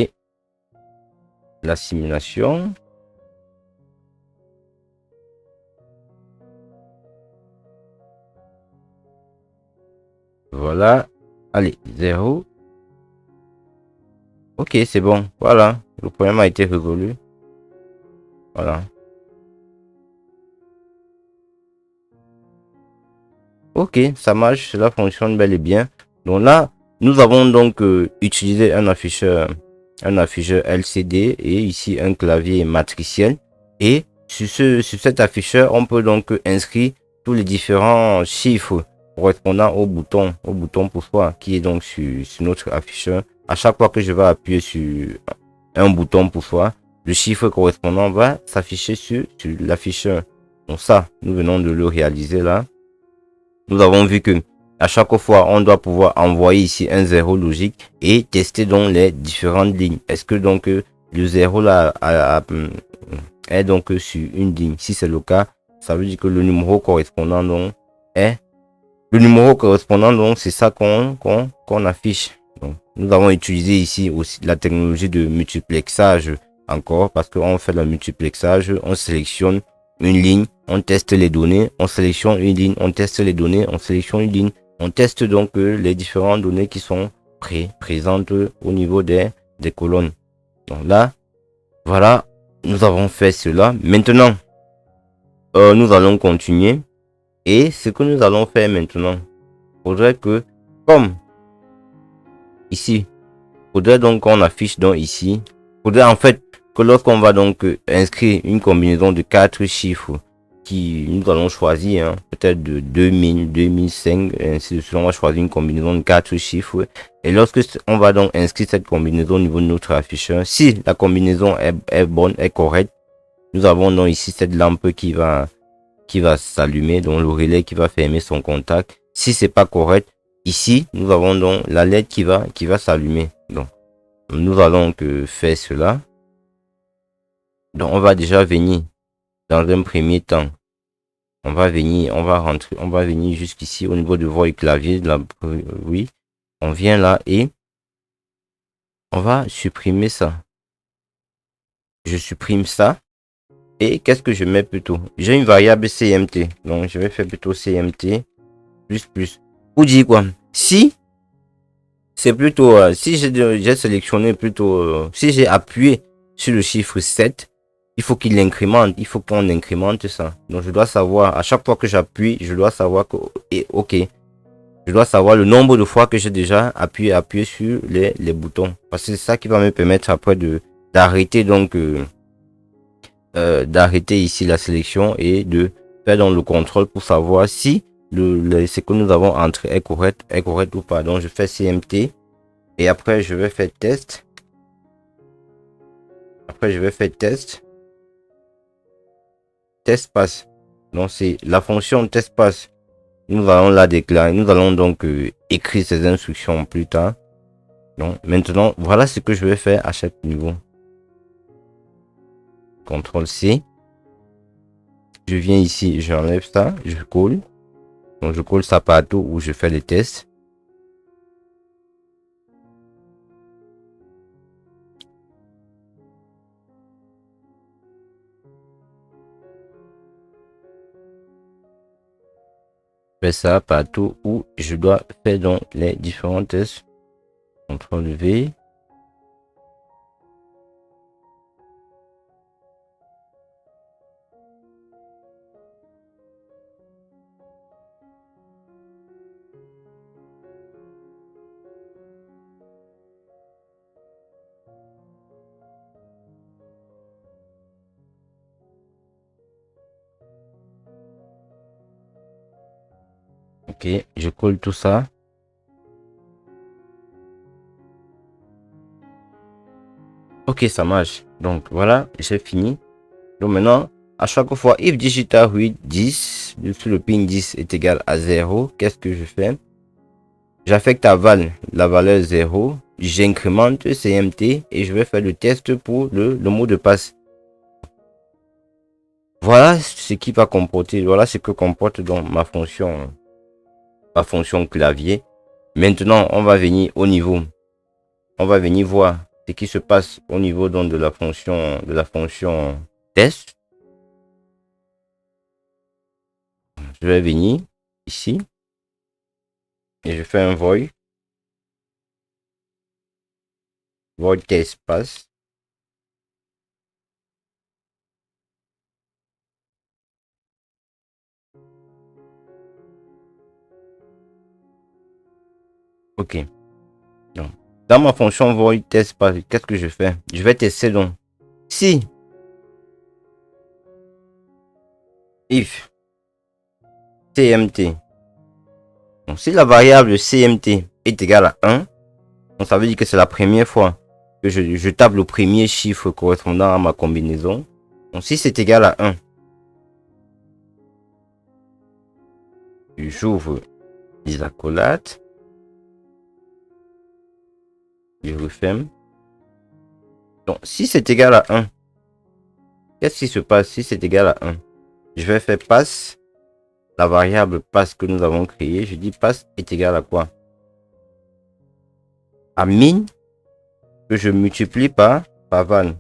la simulation. Voilà. Allez, 0. Ok, c'est bon. Voilà, le problème a été résolu. Voilà. Ok, ça marche, cela fonctionne bel et bien. Donc là, nous avons donc utilisé un afficheur LCD et ici un clavier matriciel. Et sur cet afficheur, on peut donc inscrire tous les différents chiffres correspondant au bouton poussoir qui est donc sur notre afficheur. À chaque fois que je vais appuyer sur un bouton poussoir, le chiffre correspondant va s'afficher sur l'afficheur. Donc ça, nous venons de le réaliser là. Nous avons vu que à chaque fois, on doit pouvoir envoyer ici un zéro logique et tester donc les différentes lignes. Est-ce que donc le zéro là est donc sur une ligne? Si c'est le cas, ça veut dire que le numéro correspondant donc est le numéro correspondant donc c'est ça qu'on affiche. Donc, nous avons utilisé ici aussi la technologie de multiplexage encore parce qu'on fait le multiplexage, on sélectionne une ligne, on teste les données, on sélectionne une ligne, on teste les données, on sélectionne une ligne, on teste donc les différentes données qui sont présentes au niveau des colonnes. Donc là, voilà, nous avons fait cela. Maintenant, nous allons continuer. Et ce que nous allons faire maintenant, faudrait que, comme ici, faudrait donc qu'on affiche donc ici, faudrait en fait que lorsqu'on va donc inscrire une combinaison de 4 chiffres qui nous allons choisir, hein, peut-être de 2000, 2005, ainsi de suite, on va choisir une combinaison de 4 chiffres. Et lorsque on va donc inscrire cette combinaison au niveau de notre afficheur, si la combinaison est bonne, est correcte, nous avons donc ici cette lampe qui va s'allumer, donc le relais qui va fermer son contact. Si c'est pas correct, ici nous avons donc la LED qui va s'allumer. Donc nous allons faire cela. Donc on va déjà venir dans un premier temps. On va venir, on va rentrer, on va venir jusqu'ici au niveau de voix et clavier. Là, oui, on vient là et on va supprimer ça. Je supprime ça. Et qu'est-ce que je mets plutôt? J'ai une variable CMT. Donc je vais faire plutôt CMT plus plus. Pour dire quoi? Si c'est plutôt, si j'ai sélectionné plutôt, si j'ai appuyé sur le chiffre 7, il faut qu'il incrémente, il faut qu'on incrémente ça. Donc je dois savoir, à chaque fois que j'appuie, je dois savoir que, et ok, je dois savoir le nombre de fois que j'ai déjà appuyé sur les boutons. Parce que c'est ça qui va me permettre après d'arrêter donc, d'arrêter ici la sélection et de faire donc le contrôle pour savoir si ce que nous avons entré est correct ou pas. Donc je fais CMT. Et après, je vais faire test. Après, je vais faire test. Test passe. Donc, c'est la fonction test passe. Nous allons la déclarer. Nous allons donc écrire ces instructions plus tard. Donc, maintenant, voilà ce que je vais faire à chaque niveau. CTRL C. Je viens ici, j'enlève ça, je colle. Donc, je colle ça partout où je fais les tests. Je fais ça partout où je dois faire donc les différents tests. CTRL V. Ok, je colle tout ça. Ok, ça marche. Donc voilà, j'ai fini. Donc maintenant, à chaque fois, if digital read 10, le pin 10 est égal à 0, qu'est-ce que je fais? J'affecte à val la valeur 0, j'incrémente CMT et je vais faire le test pour le mot de passe. Voilà ce qui va comporter, voilà ce que comporte donc ma fonction clavier. Maintenant, on va venir au niveau, on va venir voir ce qui se passe au niveau donc de la fonction test. Je vais venir ici et je fais un void test pass. Ok. Donc, dans ma fonction void test pass, qu'est-ce que je fais? Je vais tester donc si if CMT, donc si la variable CMT est égale à 1, donc ça veut dire que c'est la première fois que je tape le premier chiffre correspondant à ma combinaison. Donc si c'est égal à 1, j'ouvre les accolades, je referme. Donc si c'est égal à 1, qu'est-ce qui se passe si c'est égal à 1? Je vais faire pass, la variable pass que nous avons créée, je dis pass est égal à quoi? À min que je multiplie par val.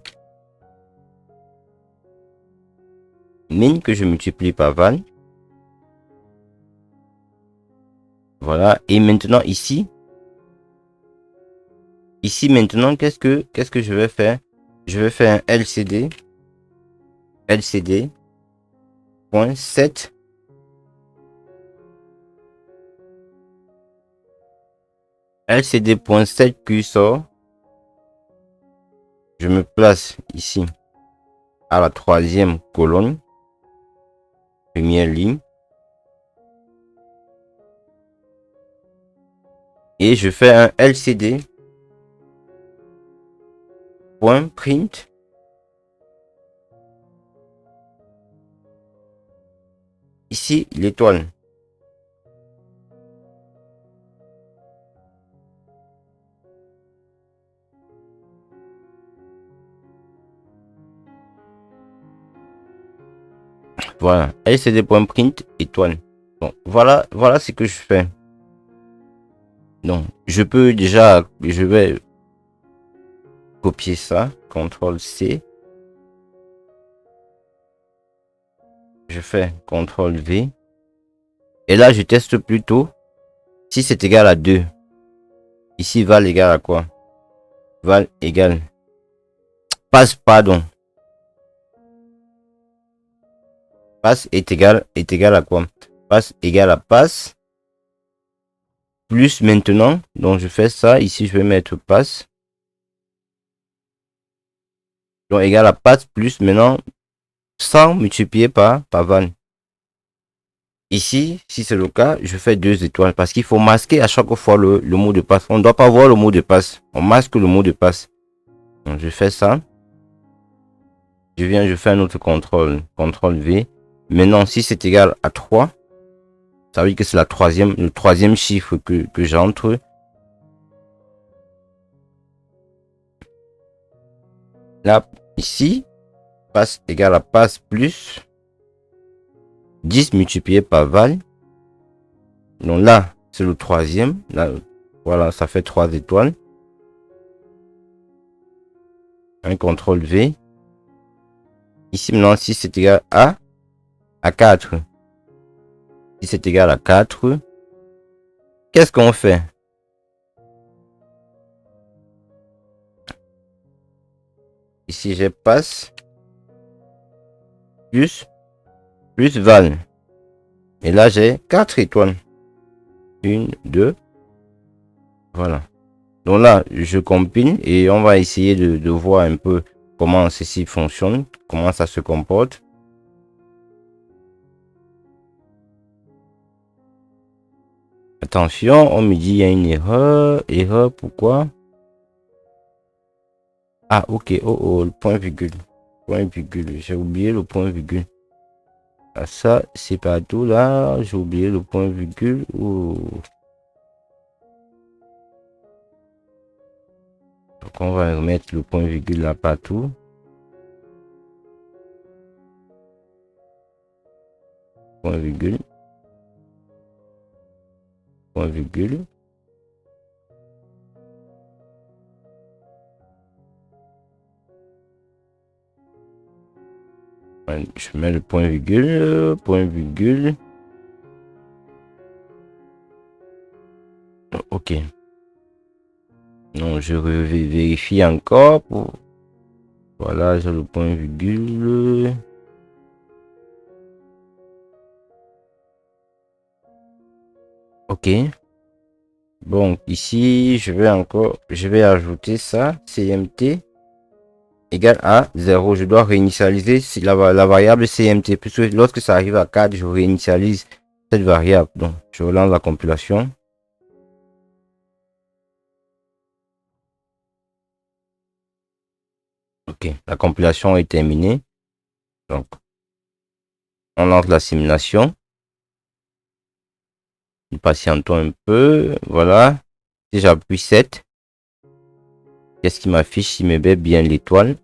Min que je multiplie par val. Voilà. Et maintenant ici maintenant, qu'est-ce que je vais faire? Je vais faire un LCD point 7 LCD.7 cursor. Je me place ici à la troisième colonne, première ligne, et je fais un LCD point print ici l'étoile. Voilà, LCD.print étoile. Donc voilà ce que je fais. Donc je peux déjà, je vais copier ça, CTRL C. Je fais CTRL V. Et là je teste plutôt si c'est égal à 2. Ici val égal à quoi? Val égal passe, pardon. Passe est égal à quoi? Passe égal à passe plus maintenant. Donc je fais ça ici, je vais mettre passe, donc égal à passe plus maintenant 100 multiplié par val. Ici, si c'est le cas, je fais 2 étoiles parce qu'il faut masquer à chaque fois le mot de passe. On ne doit pas voir le mot de passe, on masque le mot de passe. Donc je fais ça, je fais un autre contrôle, CTRL V. Maintenant si c'est égal à 3, ça veut dire que c'est le troisième chiffre que j'entre. Là, ici, passe égal à passe plus 10 multiplié par val. Donc là, c'est le troisième. Là, voilà, ça fait 3 étoiles. Un contrôle V. Ici, maintenant, si c'est égal à 4. Si c'est égal à 4, qu'est-ce qu'on fait? Ici, je passe plus val. Et là, j'ai 4 étoiles. 1, 2. Voilà. Donc là, je compile et on va essayer de voir un peu comment ceci fonctionne, comment ça se comporte. Attention, on me dit il y a une erreur. Erreur, pourquoi? Ah, ok. Oh, oh, le point virgule. Point virgule. J'ai oublié le point virgule. Ah, ça, c'est pas tout là. J'ai oublié le point virgule. Oh. Donc, on va remettre le point virgule là partout. Point virgule. Point virgule. Je mets le point virgule. Point virgule. Ok. Non, je vérifie encore. Voilà, j'ai le point virgule. Ok. Bon, ici, je vais ajouter ça. CMT égale à 0. Je dois réinitialiser la variable CMT. Puisque lorsque ça arrive à 4, je réinitialise cette variable. Donc, je relance la compilation. Ok, la compilation est terminée. Donc, on lance la simulation. Nous patientons un peu. Voilà. Si j'appuie 7, qu'est-ce qui m'affiche? Il me met bien l'étoile.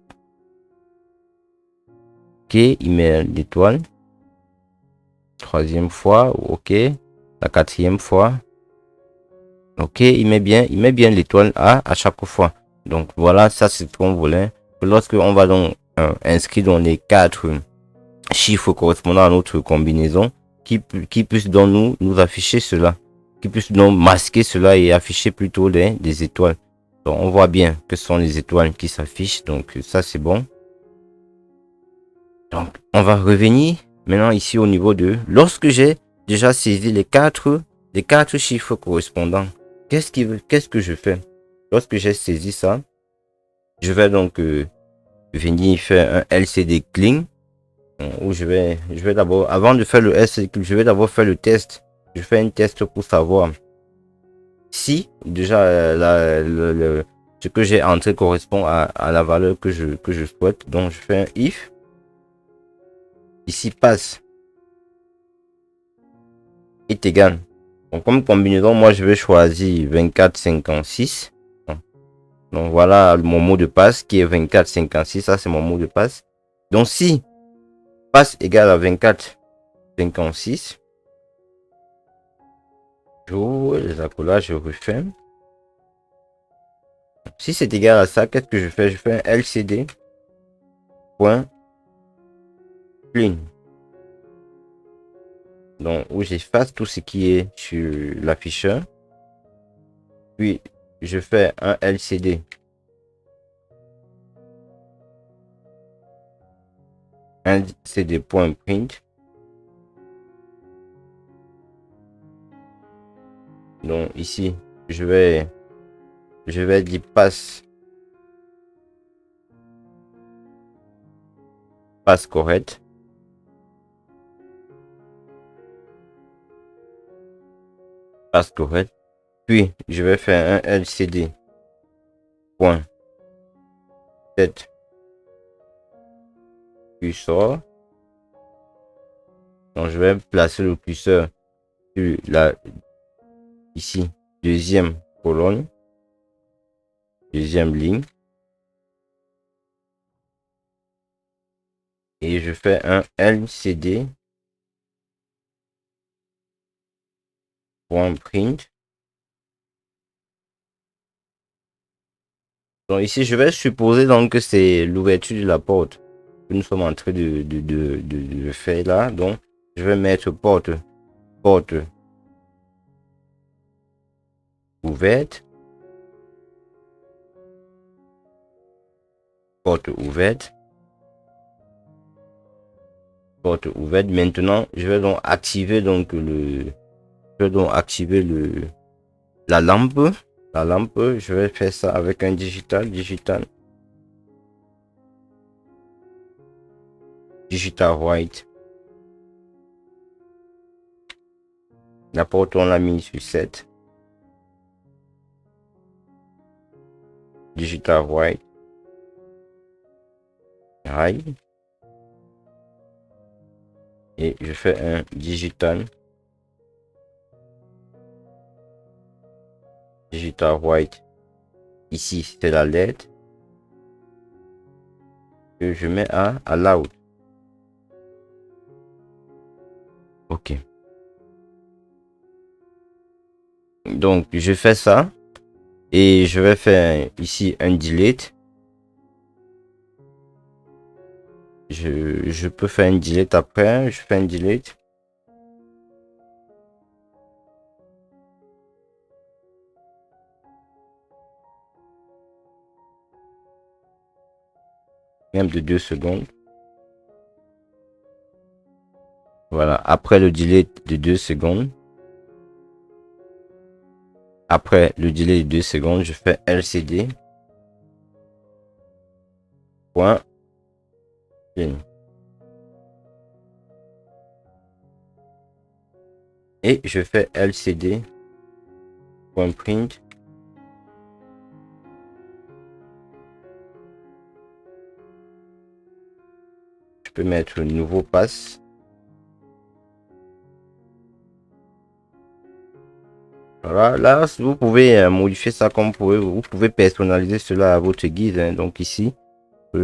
Ok, il met l'étoile. Troisième fois. Ok. La quatrième fois. Ok, il met bien l'étoile à chaque fois. Donc voilà, ça c'est ce qu'on voulait. Lorsque on va donc inscrire dans les 4 chiffres correspondant à notre combinaison, qui puisse donc nous afficher cela, qui puisse donc masquer cela et afficher plutôt des étoiles. Donc on voit bien que ce sont les étoiles qui s'affichent. Donc ça c'est bon. Donc on va revenir maintenant ici au niveau de lorsque j'ai déjà saisi les quatre chiffres correspondants. Qu'est-ce que je fais? Lorsque j'ai saisi ça, je vais donc venir faire un LCD clean où je vais d'abord, avant de faire le LCD clean, je vais d'abord faire le test. Je fais un test pour savoir si déjà ce que j'ai entré correspond à la valeur que je souhaite. Donc je fais un if. Ici passe est égal. Donc comme combinaison, moi je vais choisir 2456. Donc voilà mon mot de passe qui est 2456. Ça c'est mon mot de passe. Donc si passe égale à 2456, j'ouvre les accolages, je referme. Si c'est égal à ça, qu'est-ce que je fais? Je fais un LCD point clean. Donc où j'efface tout ce qui est sur l'afficheur. Puis je fais un LCD LCD.print. Donc ici, je vais dire passe correct. Passe correct. Puis je vais faire un LCD point tête curseur. Donc je vais placer le curseur sur la ici deuxième colonne, deuxième ligne, et je fais un LCD point print. Donc ici je vais supposer donc que c'est l'ouverture de la porte que nous sommes en train de faire là. Donc je vais mettre porte ouverte, porte ouverte, porte ouverte. Maintenant je vais donc activer donc la lampe. Je vais faire ça avec un digital white. La porte, on l'a mis sur 7. Digital white. High. Et je fais un digital. Digital white. Ici, c'est la LED. Que je mets à loud. Ok. Donc, je fais ça. Et je vais faire ici un delete. Je peux faire un delete après. Je fais un delete. Même de 2 secondes. Voilà. Après le delete de 2 secondes. Après le délai de 2 secondes, je fais LCD. Point. Et je fais LCD. Point print. Je peux mettre nouveau passe. Voilà, là, vous pouvez modifier ça comme vous pouvez personnaliser cela à votre guise. Hein. Donc ici,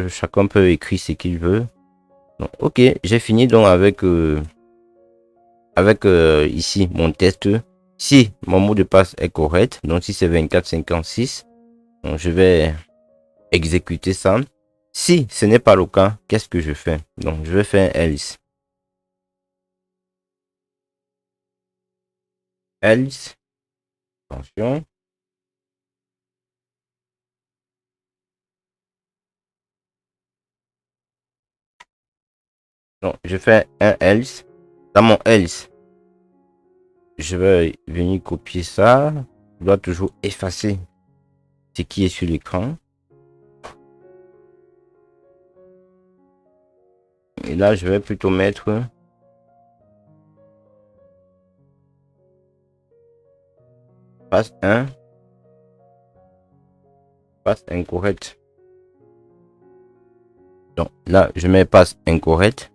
chacun peut écrire ce qu'il veut. Donc, ok, j'ai fini donc avec ici mon test. Si mon mot de passe est correct, donc si c'est 2456, donc je vais exécuter ça. Si ce n'est pas le cas, qu'est-ce que je fais? Donc je vais faire else. Else. Attention. Donc je fais un else. Dans mon else, je vais venir copier ça. Je dois toujours effacer ce qui est sur l'écran. Et là, je vais plutôt mettre passe 1, passe incorrect. Donc là, je mets passe incorrect.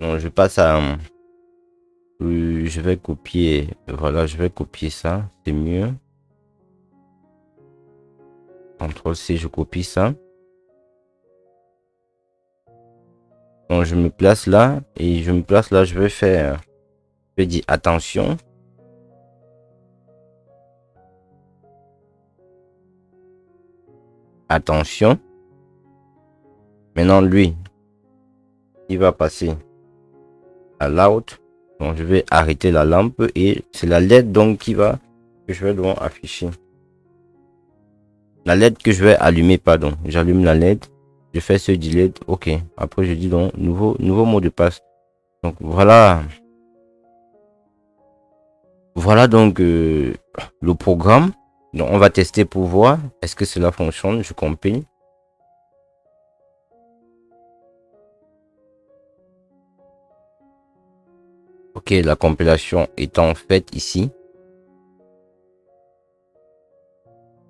Donc je passe à... je vais copier. Voilà, je vais copier ça. C'est mieux. CTRL C, je copie ça. Donc je me place là. Et je me place là, je vais faire... Je dis attention. Attention. Maintenant, lui, il va passer à l'out. Donc, je vais arrêter la lampe et c'est la LED donc que je vais devoir afficher. La LED que je vais allumer, pardon. J'allume la LED. Je fais ce delete. OK. Après, je dis donc nouveau mot de passe. Donc, voilà. Voilà donc le programme. Donc, on va tester pour voir. Est-ce que cela fonctionne? Je compile. Ok, la compilation étant faite ici,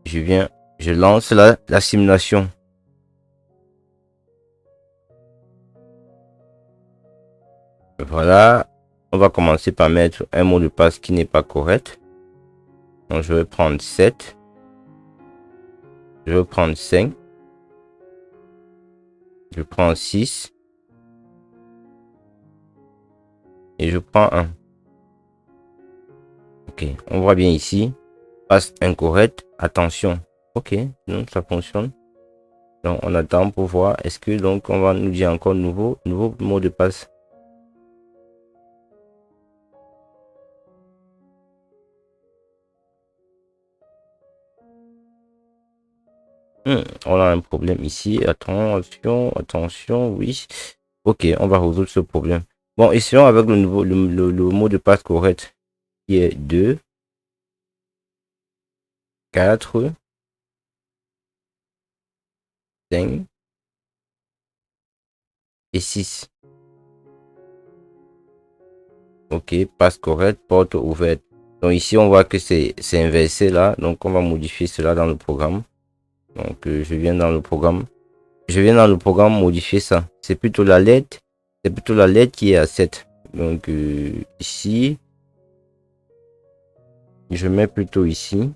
je lance la simulation. Voilà, on va commencer par mettre un mot de passe qui n'est pas correct. Donc je vais prendre 7, je vais prendre 5, je prends 6 et je prends 1. Ok, on voit bien ici, passe incorrect, attention. Ok, donc ça fonctionne. Donc on attend pour voir, est-ce que donc on va nous dire encore nouveau mot de passe. On a un problème ici. Attention, oui. Ok, on va résoudre ce problème. Bon, essayons avec le nouveau le mot de passe correct qui est 2, 4, 5 et 6. Ok, passe correcte, porte ouverte. Donc ici, on voit que c'est inversé là. Donc on va modifier cela dans le programme. Donc je viens dans le programme. Je viens dans le programme modifier ça. C'est plutôt la lettre. C'est plutôt la lettre qui est à 7. Donc ici, je mets plutôt ici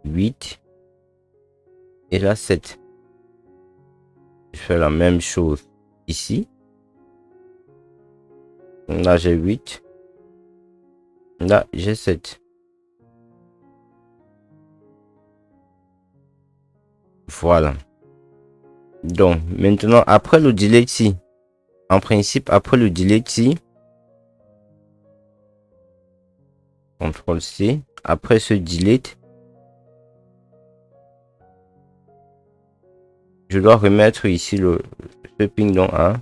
8 et là 7. Je fais la même chose ici. Là j'ai 8. Là j'ai 7. Voilà. Donc maintenant après le delete ici, en principe après le delete ici, CTRL C, après ce delete, je dois remettre ici ce ping donc A.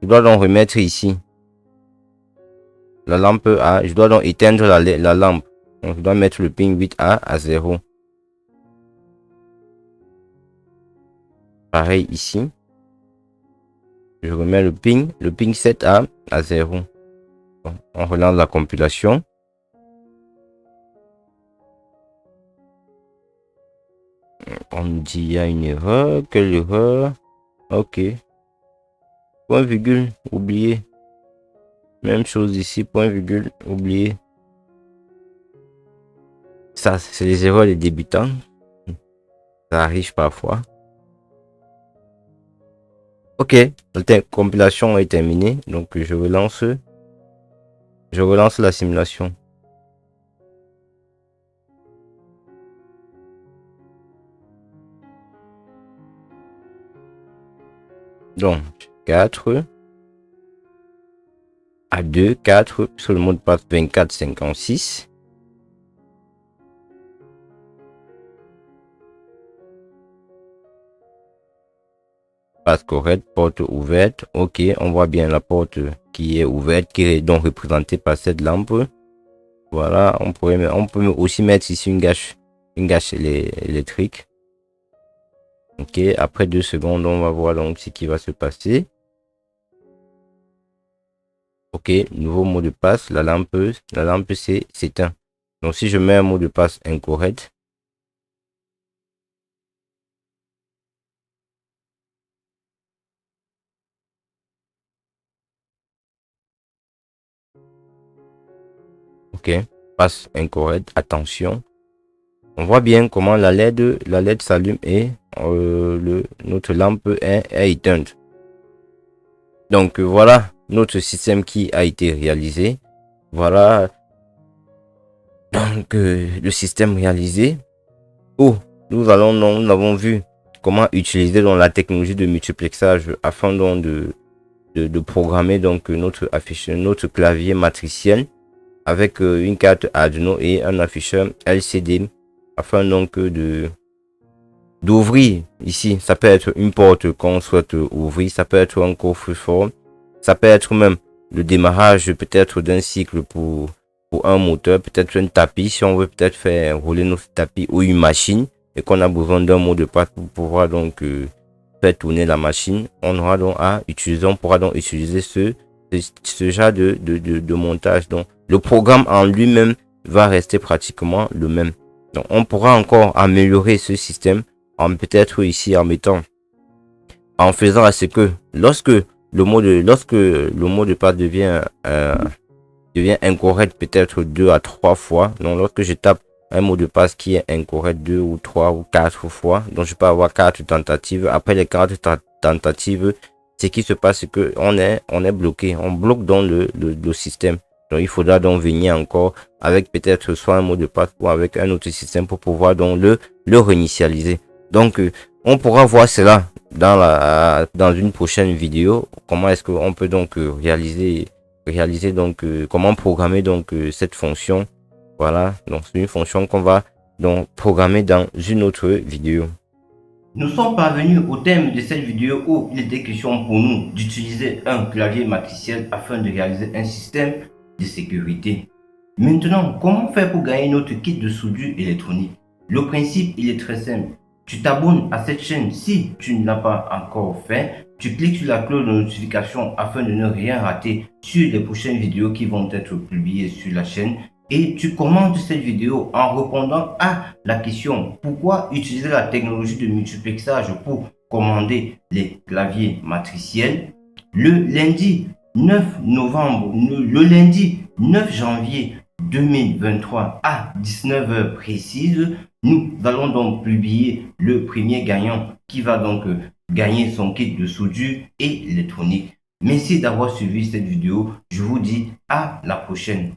Je dois donc remettre ici la lampe A. Je dois donc éteindre la lampe. Donc je dois mettre le ping 8A à 0. Pareil ici. Je remets le ping 7A à 0. Donc, on relance la compilation. On nous dit il y a une erreur. Quelle erreur? Ok. Point virgule, oublié. Même chose ici, point virgule, oublié. Ça, c'est les erreurs des débutants. Ça arrive parfois. Ok, la compilation est terminée. Donc je relance la simulation. Donc 4 à 2, 4 sur le mot de passe 24 56. Passe correcte, porte ouverte. Ok, on voit bien la porte qui est ouverte, qui est donc représentée par cette lampe. Voilà, on peut aussi mettre ici une gâche électrique. Ok, après 2 secondes, on va voir donc ce qui va se passer. Ok, nouveau mot de passe, la lampe s'éteint. Donc si je mets un mot de passe incorrect, ok, passe incorrect, attention. On voit bien comment la LED s'allume et notre lampe est éteinte. Donc voilà notre système qui a été réalisé. Voilà donc le système réalisé. Oh, nous avons vu comment utiliser donc la technologie de multiplexage afin donc de programmer donc notre afficheur, notre clavier matriciel avec une carte Arduino et un afficheur LCD afin donc d'ouvrir ici. Ça peut être une porte qu'on souhaite ouvrir, ça peut être un coffre-fort, ça peut être même le démarrage peut-être d'un cycle pour un moteur, peut-être un tapis si on veut peut-être faire rouler notre tapis ou une machine et qu'on a besoin d'un mot de passe pour pouvoir donc faire tourner la machine. On aura donc à utiliser, on pourra donc utiliser ce genre de montage. Donc le programme en lui-même va rester pratiquement le même. Donc on pourra encore améliorer ce système en peut-être ici en faisant à ce que lorsque le mot de passe devient incorrect peut-être 2 à 3 fois. Donc lorsque je tape un mot de passe qui est incorrect 2 ou 3 ou 4 fois, donc je peux avoir 4 tentatives. Après les 4 tentatives, ce qui se passe c'est que on est bloqué, on bloque dans le système. Donc il faudra donc venir encore avec peut-être soit un mot de passe ou avec un autre système pour pouvoir donc le réinitialiser. Donc on pourra voir cela dans une prochaine vidéo. Comment est-ce qu'on peut donc réaliser donc comment programmer donc cette fonction. Voilà, donc c'est une fonction qu'on va donc programmer dans une autre vidéo. Nous sommes parvenus au terme de cette vidéo où il était question pour nous d'utiliser un clavier matriciel afin de réaliser un système de sécurité. Maintenant, comment faire pour gagner notre kit de soudure électronique? Le principe, il est très simple. tu t'abonnes à cette chaîne si tu ne l'as pas encore fait. Tu cliques sur la cloche de notification afin de ne rien rater sur les prochaines vidéos qui vont être publiées sur la chaîne. Et tu commentes cette vidéo en répondant à la question: pourquoi utiliser la technologie de multiplexage pour commander les claviers matriciels? Le lundi 9 novembre, le lundi 9 janvier 2023 à 19h précise, nous allons donc publier le premier gagnant qui va donc gagner son kit de soudure électronique. Merci d'avoir suivi cette vidéo. Je vous dis à la prochaine.